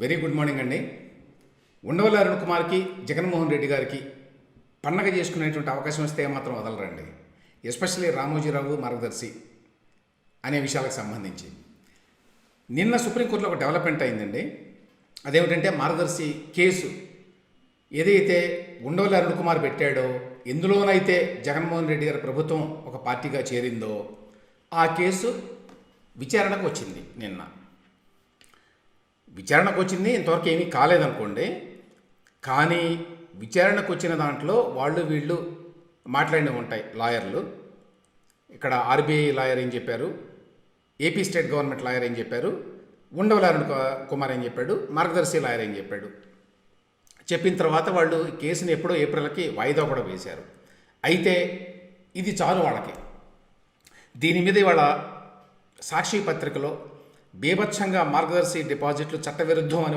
Very good morning అండి. ఉండవల్లి అరుణ్ కుమార్కి జగన్మోహన్ రెడ్డి గారికి పండగ చేసుకునేటువంటి అవకాశం వస్తే ఏమాత్రం వదలరండి. ఎస్పెషల్లీ రామోజీరావు మార్గదర్శి అనే విషయాలకు సంబంధించి నిన్న సుప్రీంకోర్టులో ఒక డెవలప్మెంట్ అయిందండి. అదేమిటంటే మార్గదర్శి కేసు ఏదైతే ఉండవల్లి అరుణ్ కుమార్ పెట్టాడో, ఎందులోనైతే జగన్మోహన్ రెడ్డి గారి ప్రభుత్వం ఒక పార్టీగా చేరిందో ఆ కేసు విచారణకు వచ్చింది. నిన్న విచారణకు వచ్చింది, ఇంతవరకు ఏమీ కాలేదనుకోండి. కానీ విచారణకు వచ్చిన దాంట్లో వాళ్ళు వీళ్ళు మాట్లాడినవి ఉంటాయి లాయర్లు. ఇక్కడ ఆర్బీఐ లాయర్ ఏం చెప్పారు, ఏపీ స్టేట్ గవర్నమెంట్ లాయర్ ఏం చెప్పారు, ఉండవల్లి అరుణ్ కుమార్ ఏం చెప్పాడు, మార్గదర్శి లాయర్ ఏం చెప్పాడు. చెప్పిన తర్వాత వాళ్ళు కేసుని ఎప్పుడో ఏప్రిల్కి వాయిదా కూడా వేశారు. అయితే ఇది చాలు వాళ్ళకి. దీని మీద ఇవాళ సాక్షి పత్రికలో బీభత్సంగా మార్గదర్శి డిపాజిట్లు చట్టవిరుద్ధం అనే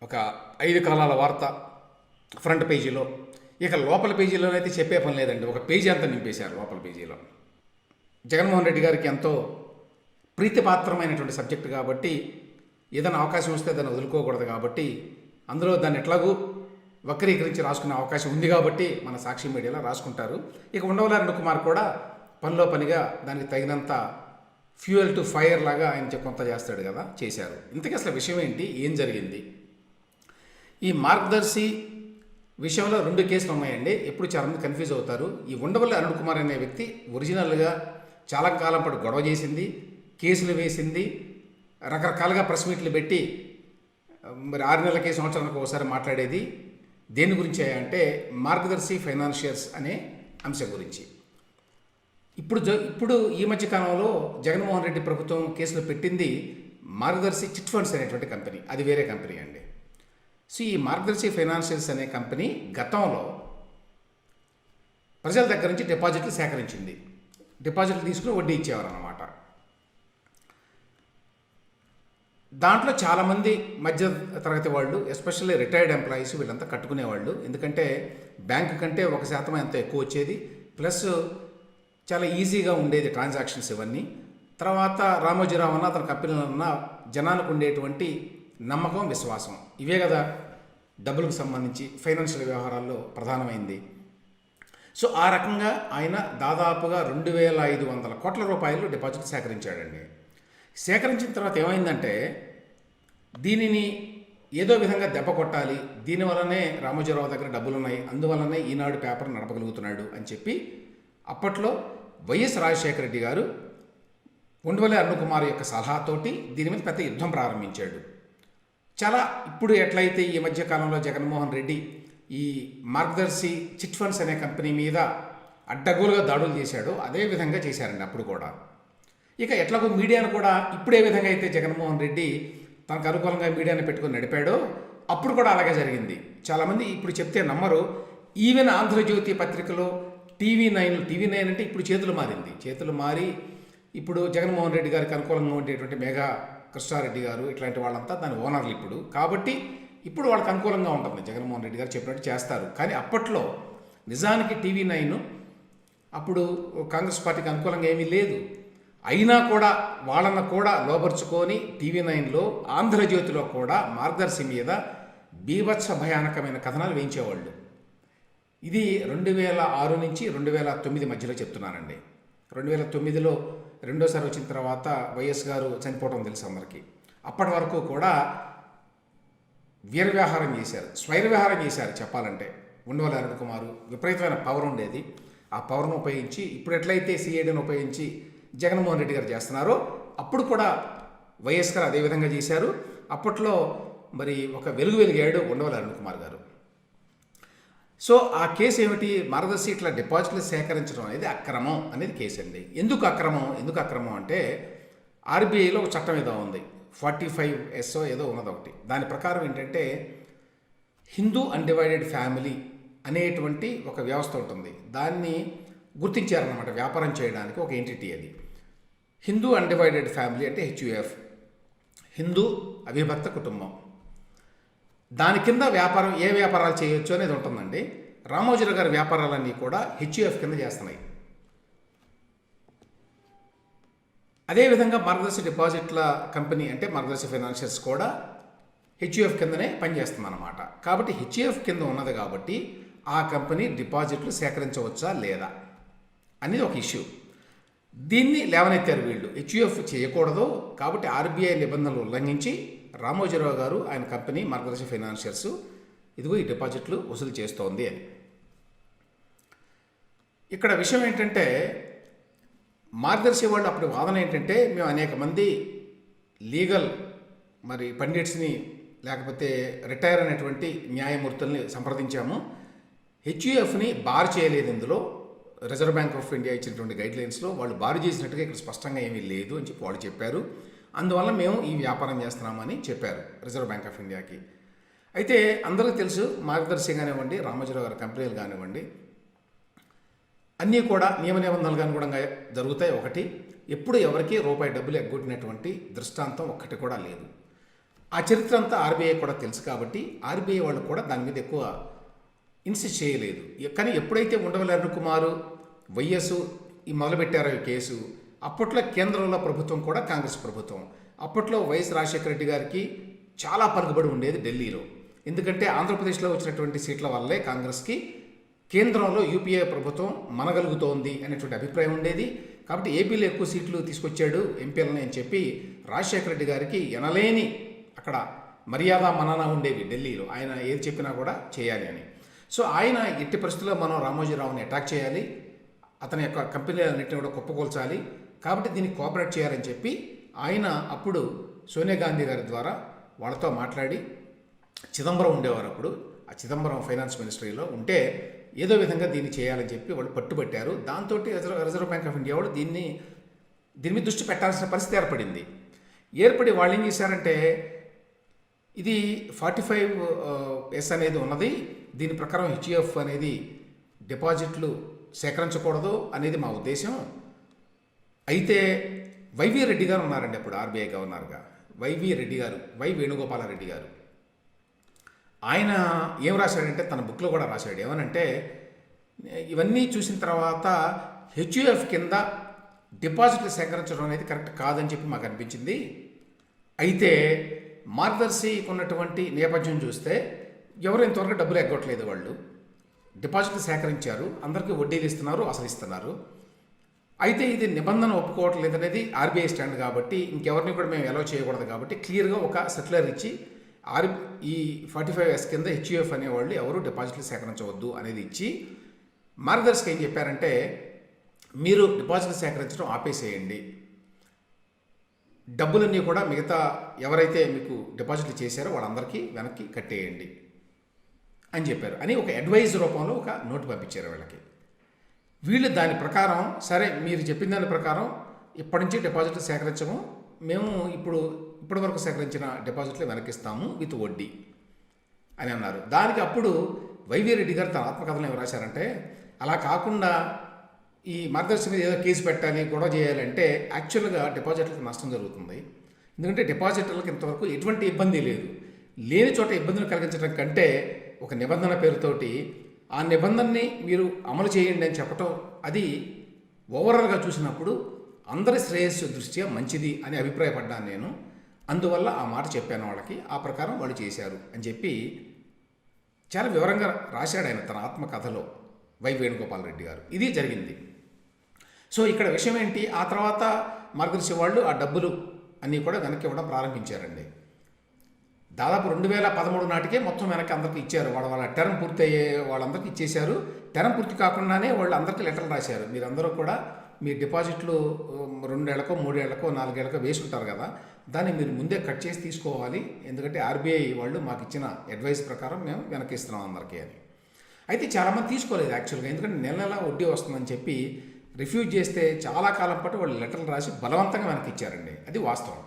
ఒక 5 కాలాల వార్త ఫ్రంట్ పేజీలో. ఇక లోపల పేజీలోనైతే చెప్పే పని లేదండి, ఒక పేజీ అంతా నింపేశారు లోపల పేజీలో. జగన్మోహన్ రెడ్డి గారికి ఎంతో ప్రీతిపాత్రమైనటువంటి సబ్జెక్టు కాబట్టి, ఏదైనా అవకాశం వస్తే దాన్ని వదులుకోకూడదు కాబట్టి, అందులో దాన్ని ఎట్లాగూ వక్రీకరించి రాసుకునే అవకాశం ఉంది కాబట్టి మన సాక్షి మీడియాలో రాసుకుంటారు. ఇక ఉండవల్లి అరుణ్ కుమార్ కూడా పనిలో పనిగా దానికి తగినంత ఫ్యూయల్ టు ఫైర్ లాగా ఆయన కొంత చేస్తాడు కదా, చేశారు. ఇంతకీ అసలు విషయం ఏంటి, ఏం జరిగింది? ఈ మార్గదర్శి విషయంలో 2 కేసులు ఉన్నాయండి. ఎప్పుడు చాలామంది కన్ఫ్యూజ్ అవుతారు. ఈ ఉండవల్లి అరుణ్ కుమార్ అనే వ్యక్తి ఒరిజినల్గా చాలా కాలం పాటు గొడవ చేసింది, కేసులు వేసింది, రకరకాలుగా ప్రెస్ మీట్లు పెట్టి మరి 6 నెలలకి సంవత్సరానికి ఒకసారి మాట్లాడేది. దేని గురించి అంటే మార్గదర్శి ఫైనాన్షియర్స్ అనే అంశం గురించి. ఇప్పుడు ఈ మధ్య కాలంలో జగన్మోహన్ రెడ్డి ప్రభుత్వం కేసులు పెట్టింది మార్గదర్శి చిట్ ఫండ్స్ అనేటువంటి కంపెనీ. అది వేరే కంపెనీ అండి. సో ఈ మార్గదర్శి ఫైనాన్షియల్స్ అనే కంపెనీ గతంలో ప్రజల దగ్గర నుంచి డిపాజిట్లు సేకరించింది. డిపాజిట్లు తీసుకుని వడ్డీ ఇచ్చేవారు అన్నమాట. దాంట్లో చాలామంది మధ్య తరగతి వాళ్ళు, ఎస్పెషల్లీ రిటైర్డ్ ఎంప్లాయీస్, వీళ్ళంతా కట్టుకునేవాళ్ళు. ఎందుకంటే బ్యాంకు కంటే 1% ఎంత ఎక్కువ వచ్చేది, ప్లస్ చాలా ఈజీగా ఉండేది ట్రాన్సాక్షన్స్ ఇవన్నీ. తర్వాత రామోజీరావు అన్న అతని కంపెనీలో ఉన్న జనానికి ఉండేటువంటి నమ్మకం, విశ్వాసం, ఇవే కదా డబ్బులకు సంబంధించి ఫైనాన్షియల్ వ్యవహారాల్లో ప్రధానమైంది. సో ఆ రకంగా ఆయన దాదాపుగా 2,500 కోట్ల రూపాయలు డిపాజిట్ సేకరించాడండి. సేకరించిన తర్వాత ఏమైందంటే దీనిని ఏదో విధంగా దెబ్బ కొట్టాలి, దీనివల్లనే రామోజీరావు దగ్గర డబ్బులు ఉన్నాయి, అందువల్లనే ఈనాడు పేపర్ నడపగలుగుతున్నాడు అని చెప్పి అప్పట్లో వైఎస్ రాజశేఖర రెడ్డి గారు ఉండవల్లి అరుణ్ కుమార్ యొక్క సలహాతోటి దీని మీద పెద్ద యుద్ధం ప్రారంభించాడు. చాలా ఇప్పుడు ఎట్లయితే ఈ మధ్య కాలంలో జగన్మోహన్ రెడ్డి ఈ మార్గదర్శి చిట్ ఫండ్స్ అనే కంపెనీ మీద అడ్డగోలుగా దాడులు చేశాడో అదే విధంగా చేశారండి అప్పుడు కూడా. ఇక ఎట్లాగో మీడియాను కూడా ఇప్పుడు ఏ విధంగా అయితే జగన్మోహన్ రెడ్డి తనకు అనుకూలంగా మీడియాని పెట్టుకుని నడిపాడో అప్పుడు కూడా అలాగే జరిగింది. చాలామంది ఇప్పుడు చెప్తే నమ్మరు. ఈవెన్ ఆంధ్రజ్యోతి పత్రికలో టీవీ9 అంటే ఇప్పుడు చేతులు మారి ఇప్పుడు జగన్మోహన్ రెడ్డి గారికి అనుకూలంగా ఉండేటువంటి మేఘా కృష్ణారెడ్డి గారు ఇట్లాంటి వాళ్ళంతా దాని ఓనర్లు ఇప్పుడు. కాబట్టి ఇప్పుడు వాళ్ళకి అనుకూలంగా ఉంటుంది, జగన్మోహన్ రెడ్డి గారు చెప్పినట్టు చేస్తారు. కానీ అప్పట్లో నిజానికి టీవీ9 అప్పుడు కాంగ్రెస్ పార్టీకి అనుకూలంగా ఏమీ లేదు. అయినా కూడా వాళ్ళను కూడా లోపరుచుకొని టీవీ9లో ఆంధ్రజ్యోతిలో కూడా మార్గదర్శి మీద బీభత్స భయానకమైన కథనాలు వేయించేవాళ్ళు. ఇది 2006 నుంచి 2009 మధ్యలో చెప్తున్నానండి. 2009లో రెండోసారి వచ్చిన తర్వాత వైఎస్ గారు చనిపోవడం తెలుసు అందరికీ. అప్పటి వరకు కూడా వీరవ్యవహారం చేశారు, స్వైరవ్యవహారం చేశారు. చెప్పాలంటే ఉండవల్లి అరుణ్ కుమార్ విపరీతమైన పవర్ ఉండేది. ఆ పవర్ను ఉపయోగించి ఇప్పుడు ఎట్లయితే సిఐడిని ఉపయోగించి జగన్మోహన్ రెడ్డి గారు చేస్తున్నారో అప్పుడు కూడా వైఎస్ గారు అదేవిధంగా చేశారు. అప్పట్లో మరి ఒక వెలిగాడు ఉండవల్లి అరుణ్ కుమార్ గారు. సో ఆ కేసు ఏమిటి, మార్గదర్శి ఇట్లా డిపాజిట్లు సేకరించడం అనేది అక్రమం అనేది కేసు అండి. ఎందుకు అక్రమం అంటే ఆర్బీఐలో ఒక చట్టం ఏదో ఉంది, 45S ఏదో ఉన్నది ఒకటి. దాని ప్రకారం ఏంటంటే హిందూ అన్డివైడెడ్ ఫ్యామిలీ అనేటువంటి ఒక వ్యవస్థ ఉంటుంది. దాన్ని గుర్తించారన్నమాట వ్యాపారం చేయడానికి ఒక ఎంటిటీ. అది హిందూ అన్డివైడెడ్ ఫ్యామిలీ అంటే HUF, హిందూ అవిభక్త కుటుంబం. దాని కింద ఏ వ్యాపారాలు చేయొచ్చు అనేది ఉంటుందండి. రామోజీరావు గారి వ్యాపారాలన్నీ కూడా HUF కింద చేస్తున్నాయి. అదేవిధంగా మార్గదర్శి డిపాజిట్ల కంపెనీ అంటే మార్గదర్శి ఫైనాన్షియల్స్ కూడా హెచ్యుఎఫ్ కిందనే పనిచేస్తుంది అన్నమాట. కాబట్టి హెచ్యుఎఫ్ కింద ఉన్నది కాబట్టి ఆ కంపెనీ డిపాజిట్లు సేకరించవచ్చా లేదా అనేది ఒక ఇష్యూ. దీన్ని లేవనెత్తారు వీళ్ళు. హెచ్యుఎఫ్ చేయకూడదు కాబట్టి ఆర్బీఐ నిబంధనలు ఉల్లంఘించి రామోజీరావు గారు ఆయన కంపెనీ మార్గదర్శి ఫైనాన్షియల్స్ ఇదిగో ఈ డిపాజిట్లు వసూలు చేస్తోంది అని. ఇక్కడ విషయం ఏంటంటే మార్గదర్శి వాళ్ళు అప్పుడు వాదన ఏంటంటే మేము అనేక మంది లీగల్ మరి పండిట్స్ని లేకపోతే రిటైర్ అయినటువంటి న్యాయమూర్తుల్ని సంప్రదించాము, హెచ్యుఎఫ్ని బార్ చేయలేదు, ఇందులో రిజర్వ్ బ్యాంక్ ఆఫ్ ఇండియా ఇచ్చినటువంటి గైడ్లైన్స్లో వాళ్ళు బార్ చేసినట్టుగా ఇక్కడ స్పష్టంగా ఏమీ లేదు అని చెప్పి వాళ్ళు చెప్పారు. అందువల్ల మేము ఈ వ్యాపారం చేస్తున్నామని చెప్పారు రిజర్వ్ బ్యాంక్ ఆఫ్ ఇండియాకి. అయితే అందరికీ తెలుసు మార్గదర్శి కానివ్వండి, రామోజీరావు గారి కంపెనీలు కానివ్వండి, అన్నీ కూడా నియమ నిబంధనలకు అనుగుణంగా జరుగుతాయి. ఒకటి, ఎప్పుడు ఎవరికి రూపాయి డబ్బులు ఎగ్గొట్టినటువంటి దృష్టాంతం ఒక్కటి కూడా లేదు. ఆ చరిత్ర అంతా ఆర్బీఐ కూడా తెలుసు కాబట్టి ఆర్బీఐ వాళ్ళు కూడా దాని మీద ఎక్కువ ఇన్సిస్ట్ చేయలేదు. కానీ ఎప్పుడైతే ఉండవల్లి అరుణ్ కుమార్ వైఎస్ ఈ మొదలుపెట్టారో ఈ కేసు, అప్పట్లో కేంద్రంలో ప్రభుత్వం కూడా కాంగ్రెస్ ప్రభుత్వం, అప్పట్లో వైఎస్ రాజశేఖర రెడ్డి గారికి చాలా పలుకుబడి ఉండేది ఢిల్లీలో. ఎందుకంటే ఆంధ్రప్రదేశ్లో వచ్చినటువంటి సీట్ల వల్లే కాంగ్రెస్కి కేంద్రంలో యూపీఏ ప్రభుత్వం మనగలుగుతోంది అనేటువంటి అభిప్రాయం ఉండేది. కాబట్టి ఏపీలో ఎక్కువ సీట్లు తీసుకొచ్చాడు ఎంపీలని అని చెప్పి రాజశేఖర రెడ్డి గారికి ఎనలేని అక్కడ మర్యాద మనన ఉండేవి ఢిల్లీలో. ఆయన ఏది చెప్పినా కూడా చేయాలి అని. సో ఆయన ఎట్టి పరిస్థితుల్లో మనం రామోజీరావుని అటాక్ చేయాలి, అతని యొక్క కంపెనీలన్నింటినీ కూడా కుప్పకూల్చాలి, కాబట్టి దీన్ని కోఆపరేట్ చేయాలని చెప్పి ఆయన అప్పుడు సోనియా గాంధీ గారి ద్వారా వాళ్ళతో మాట్లాడి, చిదంబరం ఉండేవారు అప్పుడు, ఆ చిదంబరం ఫైనాన్స్ మినిస్ట్రీలో ఉంటే ఏదో విధంగా దీన్ని చేయాలని చెప్పి వాళ్ళు పట్టుబట్టారు. దాంతో రిజర్వ్ బ్యాంక్ ఆఫ్ ఇండియా వాళ్ళు దీని మీద దృష్టి పెట్టాల్సిన పరిస్థితి ఏర్పడి వాళ్ళు ఏం చేశారంటే, ఇది 45S అనేది ఉన్నది, దీని ప్రకారం హెచ్యుఎఫ్ అనేది డిపాజిట్లు సేకరించకూడదు అనేది మా ఉద్దేశం. అయితే వైవి రెడ్డి గారు ఉన్నారండి అప్పుడు ఆర్బీఐ గవర్నర్గా, వైవి రెడ్డి గారు, వై వేణుగోపాలరెడ్డి గారు. ఆయన ఏం రాశాడంటే తన బుక్లో కూడా రాశాడు, ఏమనంటే ఇవన్నీ చూసిన తర్వాత హెచ్యుఎఫ్ కింద డిపాజిట్లు సేకరించడం అనేది కరెక్ట్ కాదని చెప్పి మాకు అనిపించింది. అయితే మార్గదర్శికి ఉన్నటువంటి నేపథ్యం చూస్తే ఎవరు ఇంతవరకు డబ్బులు ఎగ్గొట్టలేదు, వాళ్ళు డిపాజిట్లు సేకరించారు, అందరికీ వడ్డీలు ఇస్తున్నారు, అసలు ఇస్తున్నారు. అయితే ఇది నిబంధన ఒప్పుకోవట్లేదు అనేది ఆర్బీఐ స్టాండ్ కాబట్టి ఇంకెవరిని కూడా మేము అలౌ చేయకూడదు కాబట్టి క్లియర్గా ఒక సర్క్యులర్ ఇచ్చి ఈ 45S కింద హెచ్యుఎఫ్ అనేవాళ్ళు ఎవరు డిపాజిట్లు సేకరించవద్దు అనేది ఇచ్చి మార్గదర్శికి ఏం చెప్పారంటే, మీరు డిపాజిట్లు సేకరించడం ఆపేసేయండి, డబ్బులన్నీ కూడా మిగతా ఎవరైతే మీకు డిపాజిట్లు చేశారో వాళ్ళందరికీ వెనక్కి కట్టేయండి అని చెప్పారు అని ఒక అడ్వైజ్ రూపంలో ఒక నోటు పంపించారు వీళ్ళకి. వీళ్ళు దాని ప్రకారం సరే మీరు చెప్పిన దాని ప్రకారం ఇప్పటి నుంచి డిపాజిట్లు సేకరించము, మేము ఇప్పటి వరకు సేకరించిన డిపాజిట్లు వెనకిస్తాము విత్ వడ్డీ అని అన్నారు. దానికి అప్పుడు వైవి రెడ్డి గారు తన ఆత్మకథలో ఏం రాశారంటే, అలా కాకుండా ఈ మార్గదర్శి మీద ఏదో కేసు పెట్టాలి, గొడవ చేయాలంటే యాక్చువల్గా డిపాజిట్లకు నష్టం జరుగుతుంది. ఎందుకంటే డిపాజిటర్లకు ఇంతవరకు ఎటువంటి ఇబ్బంది లేదు, లేని చోట ఇబ్బందులు కలిగించడం కంటే ఒక నిబంధన పేరుతోటి ఆ నిబంధనని మీరు అమలు చేయండి అని చెప్పటం అది ఓవరాల్గా చూసినప్పుడు అందరి శ్రేయస్సు దృష్ట్యా మంచిది అని అభిప్రాయపడ్డాను నేను. అందువల్ల ఆ మాట చెప్పాను వాళ్ళకి, ఆ ప్రకారం వాళ్ళు చేశారు అని చెప్పి చాలా వివరంగా రాశాడు ఆయన తన ఆత్మకథలో వై వేణుగోపాలరెడ్డి గారు. ఇది జరిగింది. సో ఇక్కడ విషయం ఏంటి, ఆ తర్వాత మార్గదర్శి వాళ్ళు ఆ డబ్బులు అన్నీ కూడా వెనక్కి ఇవ్వడం ప్రారంభించారండి. దాదాపు 2013 నాటికే మొత్తం వెనక్కి అందరికీ ఇచ్చారు. వాళ్ళ టర్మ్ పూర్తి అయ్యే వాళ్ళందరికీ ఇచ్చేశారు. టర్మ్ పూర్తి కాకుండానే వాళ్ళు అందరికీ లెటర్లు రాశారు, మీరందరూ కూడా మీ డిపాజిట్లు 2 ఏళ్లకో 3 ఏళ్లకో 4 ఏళ్లకో వేసి ఉంటారు కదా, దాన్ని మీరు ముందే కట్ చేసి తీసుకోవాలి, ఎందుకంటే ఆర్బీఐ వాళ్ళు మాకు ఇచ్చిన అడ్వైస్ ప్రకారం మేము వెనక్కి ఇస్తున్నాం అందరికీ అని. అయితే చాలామంది తీసుకోలేదు యాక్చువల్గా, ఎందుకంటే నెల నెల వడ్డీ వస్తుందని చెప్పి రిఫ్యూజ్ చేస్తే చాలా కాలం పాటు వాళ్ళు లెటర్లు రాసి బలవంతంగా వెనక్కి ఇచ్చారండి, అది వాస్తవం.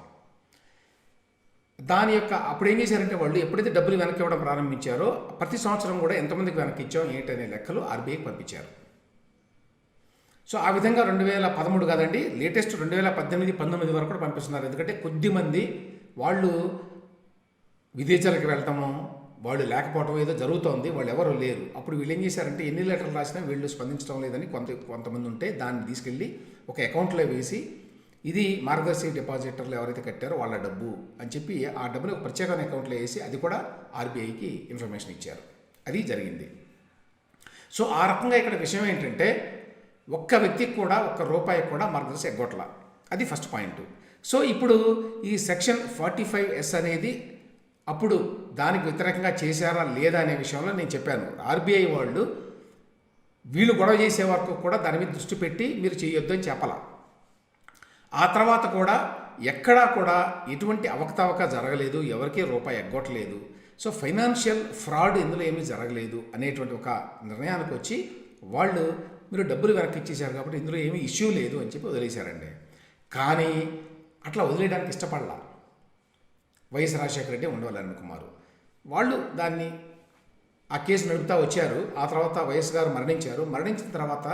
దాని యొక్క అప్పుడు ఏం చేశారంటే వాళ్ళు ఎప్పుడైతే డబ్బులు వెనక్కి ఇవ్వడం ప్రారంభించారో ప్రతి సంవత్సరం కూడా ఎంతమందికి వెనక్కి ఇచ్చాం ఏంటనే లెక్కలు ఆర్బీఐకి పంపించారు. సో ఆ విధంగా 2013 కాదండి, లేటెస్ట్ 2018-19 వరకు కూడా పంపిస్తున్నారు. ఎందుకంటే కొద్దిమంది వాళ్ళు విదేశాలకు వెళ్ళటము, వాళ్ళు లేకపోవటం ఏదో జరుగుతోంది, వాళ్ళు ఎవరు లేరు. అప్పుడు వీళ్ళు ఏం చేశారంటే ఎన్ని లెటర్లు రాసినా వీళ్ళు స్పందించడం లేదని కొంతమంది ఉంటే దాన్ని తీసుకెళ్ళి ఒక అకౌంట్లో వేసి ఇది మార్గదర్శి డిపాజిటర్లు ఎవరైతే కట్టారో వాళ్ళ డబ్బు అని చెప్పి ఆ డబ్బుని ఒక ప్రత్యేకమైన అకౌంట్లో వేసి అది కూడా ఆర్బీఐకి ఇన్ఫర్మేషన్ ఇచ్చారు. అది జరిగింది. సో ఆ రకంగా ఇక్కడ విషయం ఏంటంటే ఒక్క వ్యక్తికి కూడా ₹1 కూడా మార్గదర్శి ఎగ్గొట్ల. అది ఫస్ట్ పాయింట్. సో ఇప్పుడు ఈ సెక్షన్ 45S అనేది అప్పుడు దానికి వ్యతిరేకంగా చేశారా లేదా అనే విషయంలో నేను చెప్పాను. ఆర్బీఐ వాళ్ళు వీళ్ళు గొడవ చేసే వరకు కూడా దాని మీద దృష్టి పెట్టి మీరు చేయొద్దు అని చెప్పాల. ఆ తర్వాత కూడా ఎక్కడా కూడా ఎటువంటి అవకతవక జరగలేదు, ఎవరికీ రూపాయి ఎగ్గొట్టలేదు. సో ఫైనాన్షియల్ ఫ్రాడ్ ఇందులో ఏమీ జరగలేదు అనేటువంటి ఒక నిర్ణయానికి వచ్చి వాళ్ళు మీరు డబ్బులు వెనక్కి ఇచ్చేశారు కాబట్టి ఇందులో ఏమీ ఇష్యూ లేదు అని చెప్పి వదిలేశారండి. కానీ అట్లా వదిలేయడానికి ఇష్టపడలా వైఎస్ రాజశేఖర రెడ్డి, ఉండవల్లి అరుణ్ కుమార్. వాళ్ళు దాన్ని ఆ కేసు నడుపుతూ వచ్చారు. ఆ తర్వాత వైఎస్ గారు మరణించారు. మరణించిన తర్వాత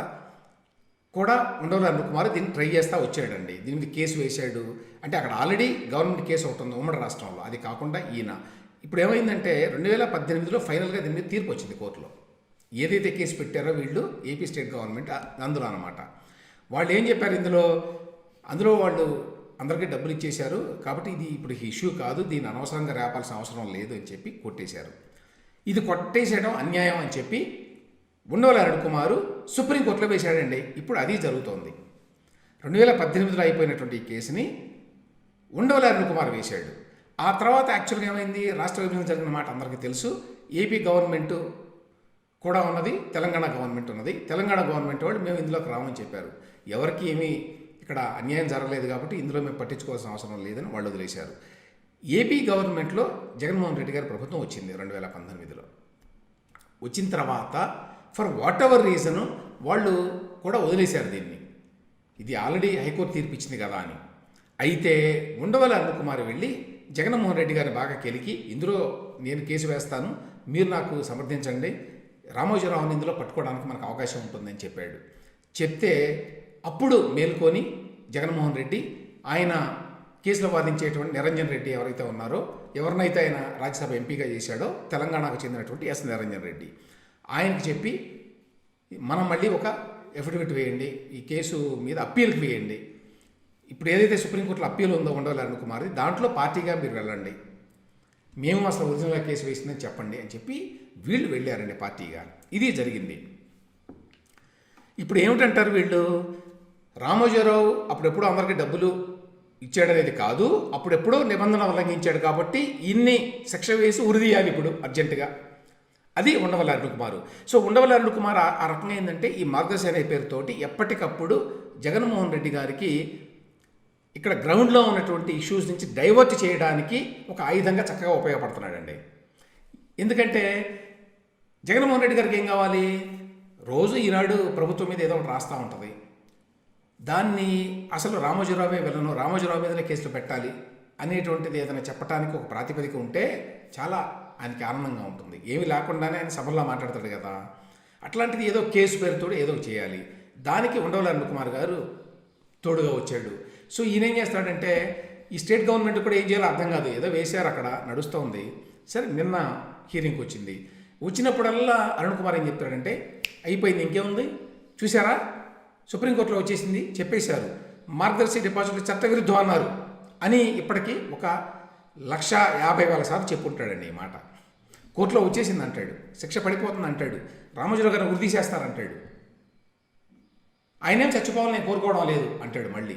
కూడా ఉండవల్లి అరుణ్ కుమార్ దీన్ని ట్రై చేస్తూ వచ్చాడండి. దీని మీద కేసు వేశాడు. అంటే అక్కడ ఆల్రెడీ గవర్నమెంట్ కేసు ఒకటి ఉంది ఉమ్మడి రాష్ట్రంలో. అది కాకుండా ఈయన ఇప్పుడు ఏమైందంటే 2018లో ఫైనల్గా దీని మీద తీర్పు వచ్చింది కోర్టులో. ఏదైతే కేసు పెట్టారో వీళ్ళు ఏపీ స్టేట్ గవర్నమెంట్ అందులో అనమాట. వాళ్ళు ఏం చెప్పారు అందులో వాళ్ళు అందరికీ డబ్బులు ఇచ్చేశారు కాబట్టి ఇది ఇప్పుడు ఇష్యూ కాదు, దీన్ని అనవసరంగా రేపాల్సిన అవసరం లేదు అని చెప్పి కొట్టేశారు. ఇది కొట్టేసేయడం అన్యాయం అని చెప్పి ఉండవల్లి అరుణ్ కుమార్ సుప్రీంకోర్టులో వేశాడండి. ఇప్పుడు అది జరుగుతోంది. 2018లో అయిపోయినటువంటి ఈ కేసుని ఉండవల్లి అరుణ్ కుమార్ వేశాడు. ఆ తర్వాత యాక్చువల్గా ఏమైంది, రాష్ట్ర విభజన జరిగిన మాట అందరికీ తెలుసు. ఏపీ గవర్నమెంట్ కూడా ఉన్నది, తెలంగాణ గవర్నమెంట్ ఉన్నది. తెలంగాణ గవర్నమెంట్ వాళ్ళు మేము ఇందులోకి రామని చెప్పారు. ఎవరికి ఏమీ ఇక్కడ అన్యాయం జరగలేదు కాబట్టి ఇందులో మేము పట్టించుకోవాల్సిన అవసరం లేదని వాళ్ళు వదిలేశారు. ఏపీ గవర్నమెంట్లో జగన్మోహన్ రెడ్డి గారి ప్రభుత్వం వచ్చింది 2019లో. వచ్చిన తర్వాత ఫర్ వాట్ ఎవర్ రీజను వాళ్ళు కూడా వదిలేశారు దీన్ని. ఇది ఆల్రెడీ హైకోర్టు తీర్పు ఇచ్చింది కదా అని. అయితే ఉండవల్లి అరుణ్ కుమార్ వెళ్ళి జగన్మోహన్ రెడ్డి గారిని బాగా కెలికి ఇందులో నేను కేసు వేస్తాను, మీరు నాకు సమర్థించండి, రామోజీరావుని ఇందులో పట్టుకోవడానికి మనకు అవకాశం ఉంటుందని చెప్పాడు. చెప్తే అప్పుడు మేల్కొని జగన్మోహన్ రెడ్డి ఆయన కేసులో వాదించేటువంటి నిరంజన్ రెడ్డి ఎవరైతే ఉన్నారో, ఎవరినైతే ఆయన రాజ్యసభ ఎంపీగా చేశాడో తెలంగాణకు చెందినటువంటి ఎస్ నిరంజన్ రెడ్డి, ఆయనకి చెప్పి మనం మళ్ళీ ఒక ఎఫిడవిట్ వేయండి, ఈ కేసు మీద అప్పీల్కి వేయండి. ఇప్పుడు ఏదైతే సుప్రీంకోర్టులో అప్పీల్ ఉందో ఉండవల్లి అరుణ్ కుమార్ దాంట్లో పార్టీగా మీరు వెళ్ళండి, మేము అసలు ఒరిజినల్గా కేసు వేసిందని చెప్పండి అని చెప్పి వీళ్ళు వెళ్ళారండి పార్టీగా. ఇది జరిగింది. ఇప్పుడు ఏమిటంటారు వీళ్ళు, రామోజీరావు అప్పుడెప్పుడో అందరికీ డబ్బులు ఇచ్చాడనేది కాదు, అప్పుడెప్పుడో నిబంధన ఉల్లంఘించాడు కాబట్టి ఇన్ని శిక్ష వేసి ఉరిదీయాలి ఇప్పుడు అర్జెంటుగా. అది ఉండవల్లి అరుణ్ కుమార్. సో ఉండవల్లి అరుణ్ కుమార్ ఆ రకంగా ఏంటంటే ఈ మార్గదర్శి అనే పేరుతోటి ఎప్పటికప్పుడు జగన్మోహన్ రెడ్డి గారికి ఇక్కడ గ్రౌండ్లో ఉన్నటువంటి ఇష్యూస్ నుంచి డైవర్ట్ చేయడానికి ఒక ఆయుధంగా చక్కగా ఉపయోగపడుతున్నాడండి. ఎందుకంటే జగన్మోహన్ రెడ్డి గారికి ఏం కావాలి, రోజు ఈనాడు ప్రభుత్వం మీద ఏదో ఒకటి రాస్తూ ఉంటుంది. దాన్ని అసలు రామోజీరావే వెళ్ళను, రామోజీరావు మీదనే కేసులు పెట్టాలి అనేటువంటిది ఏదైనా చెప్పడానికి ఒక ప్రాతిపదిక ఉంటే చాలా ఆయనకి ఆనందంగా ఉంటుంది. ఏమీ లేకుండానే ఆయన సభల్లో మాట్లాడతాడు కదా. అట్లాంటిది ఏదో కేసు పేరుతో ఏదో చేయాలి. దానికి ఉండవల్లి అరుణ్ కుమార్ గారు తోడుగా వచ్చాడు. సో ఈయన ఏం చేస్తాడంటే ఈ స్టేట్ గవర్నమెంట్ కూడా ఏం చేయాలో అర్థం కాదు, ఏదో వేశారు అక్కడ నడుస్తోంది. సరే నిన్న హీరింగ్కి వచ్చింది. వచ్చినప్పుడల్లా అరుణ్ కుమార్ ఏం చెప్తాడంటే అయిపోయింది, ఇంకేముంది చూసారా, సుప్రీంకోర్టులో వచ్చేసింది, చెప్పేశారు, మార్గదర్శి డిపాజిట్లు చట్టవిరుద్ధం అన్నారు అని ఇప్పటికీ 1,50,000 సార్లు చెప్పుంటాడండి ఈ మాట. కోర్టులో వచ్చేసింది అంటాడు, శిక్ష పడిపోతుంది అంటాడు, రామోజీరావు గారిని ఉరిదీసేస్తారంటాడు, ఆయనేం చచ్చిపోవాలని నేను కోరుకోవడం లేదు అంటాడు మళ్ళీ.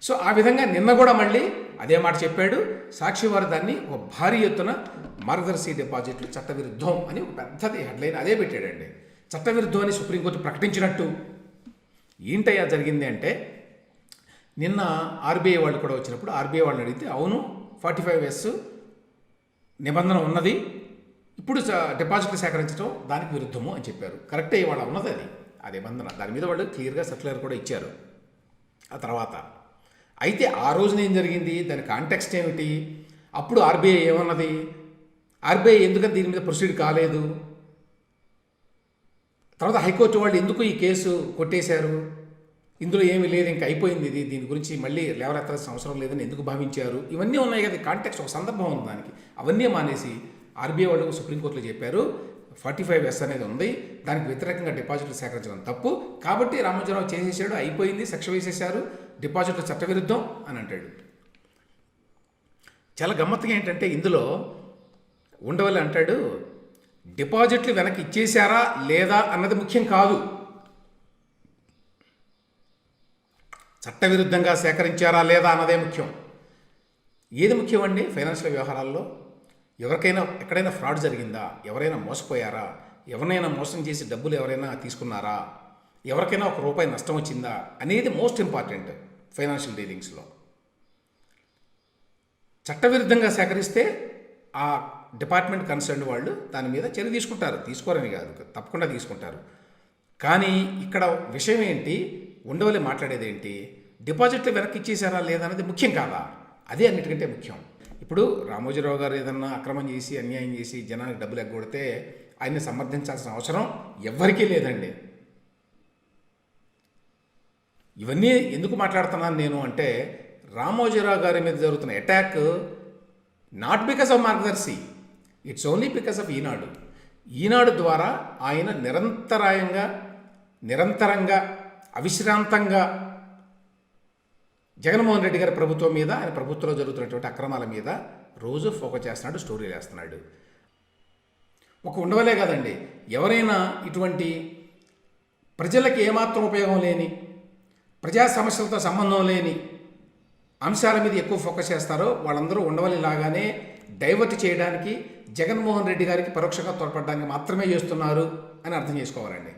సో ఆ విధంగా నిన్న కూడా మళ్ళీ అదే మాట చెప్పాడు. సాక్షి వారు దాన్ని ఒక భారీ ఎత్తున మార్గదర్శి డిపాజిట్లు చట్టవిరుద్ధం అని ఒక పెద్దది హెడ్లైన్ అదే పెట్టాడండి. చట్టవిరుద్ధం అని సుప్రీంకోర్టు ప్రకటించినట్టు ఏంటయ్యా జరిగింది అంటే, నిన్న ఆర్బీఐ వాళ్ళు కూడా వచ్చినప్పుడు ఆర్బీఐ వాళ్ళని అడిగితే అవును 45S నిబంధన ఉన్నది, ఇప్పుడు డిపాజిట్లు సేకరించడం దానికి విరుద్ధము అని చెప్పారు. కరెక్టే, ఇవాళ ఉన్నది అది ఆ నిబంధన. దాని మీద వాళ్ళు క్లియర్గా సర్క్యులర్ కూడా ఇచ్చారు. ఆ తర్వాత అయితే ఆ రోజున ఏం జరిగింది, దాని కాంటెక్స్ట్ ఏమిటి, అప్పుడు ఆర్బీఐ ఏమన్నది, ఆర్బీఐ ఎందుకని దీని మీద ప్రొసీడ్ కాలేదు, తర్వాత హైకోర్టు వాళ్ళు ఎందుకు ఈ కేసు కొట్టేశారు, ఇందులో ఏమీ లేదు ఇంకా అయిపోయింది ఇది, దీని గురించి మళ్ళీ లేవనెత్తాల్సిన అవసరం లేదని ఎందుకు భావించారు, ఇవన్నీ ఉన్నాయి కదా. కాంటెక్స్ట్ ఒక సందర్భం ఉంది దానికి. అవన్నీ మానేసి ఆర్బీఐ వాళ్ళు సుప్రీంకోర్టులో చెప్పారు 45S అనేది ఉంది, దానికి వ్యతిరేకంగా డిపాజిట్లు సేకరించడం తప్పు, కాబట్టి రామోజీరావు చేసేసాడు, అయిపోయింది, శిక్ష వేసేశారు, డిపాజిట్లు చట్టవిరుద్ధం అని అంటాడు. చాలా గమ్మత్తుగా ఏంటంటే ఇందులో ఉండవల్లి అంటాడు, డిపాజిట్లు వెనక్కి ఇచ్చేశారా లేదా అన్నది ముఖ్యం కాదు, చట్టవిరుద్ధంగా సేకరించారా లేదా అన్నదే ముఖ్యం. ఏది ముఖ్యం అండి ఫైనాన్షియల్ వ్యవహారాల్లో? ఎవరికైనా ఎక్కడైనా ఫ్రాడ్ జరిగిందా? ఎవరైనా మోసపోయారా? ఎవరినైనా మోసం చేసి డబ్బులు ఎవరైనా తీసుకున్నారా? ఎవరికైనా ₹1 నష్టం వచ్చిందా అనేది మోస్ట్ ఇంపార్టెంట్ ఫైనాన్షియల్ డీలింగ్స్లో. చట్టవిరుద్ధంగా సేకరిస్తే ఆ డిపార్ట్మెంట్ కన్సర్న్ వాళ్ళు దాని మీద చర్య తీసుకుంటారు, తీసుకోరని కాదు, తప్పకుండా తీసుకుంటారు. కానీ ఇక్కడ విషయం ఏంటి, ఉండవల్లి మాట్లాడేది ఏంటి, డిపాజిట్లు వెనక్కి ఇచ్చేసారా లేదా అనేది ముఖ్యం కాదా? అదే అన్నిటికంటే ముఖ్యం. ఇప్పుడు రామోజీరావు గారు ఏదన్నా అక్రమం చేసి అన్యాయం చేసి జనానికి డబ్బులు ఎగ్గొడితే ఆయన్ని సమర్థించాల్సిన అవసరం ఎవ్వరికీ లేదండి. ఇవన్నీ ఎందుకు మాట్లాడుతున్నాను నేను అంటే, రామోజీరావు గారి మీద జరుగుతున్న attack not because of Margadarsi, it's only because of ఈనాడు. ఈనాడు ద్వారా ఆయన నిరంతరంగా అవిశ్రాంతంగా జగన్మోహన్ రెడ్డి గారి ప్రభుత్వం మీద, ఆయన ప్రభుత్వంలో జరుగుతున్నటువంటి అక్రమాల మీద రోజు ఫోకస్ చేస్తున్నాడు, స్టోరీలు వేస్తున్నాడు. ఒక ఉండవలే కాదండి, ఎవరైనా ఇటువంటి ప్రజలకు ఏమాత్రం ఉపయోగం లేని, ప్రజా సమస్యలతో సంబంధం లేని అంశాల మీద ఎక్కువ ఫోకస్ చేస్తారో వాళ్ళందరూ ఉండవల్లి లాగానే డైవర్ట్ చేయడానికి, జగన్మోహన్ రెడ్డి గారికి పరోక్షంగా తోడ్పడడానికి మాత్రమే చేస్తున్నారు అని అర్థం చేసుకోవాలండి.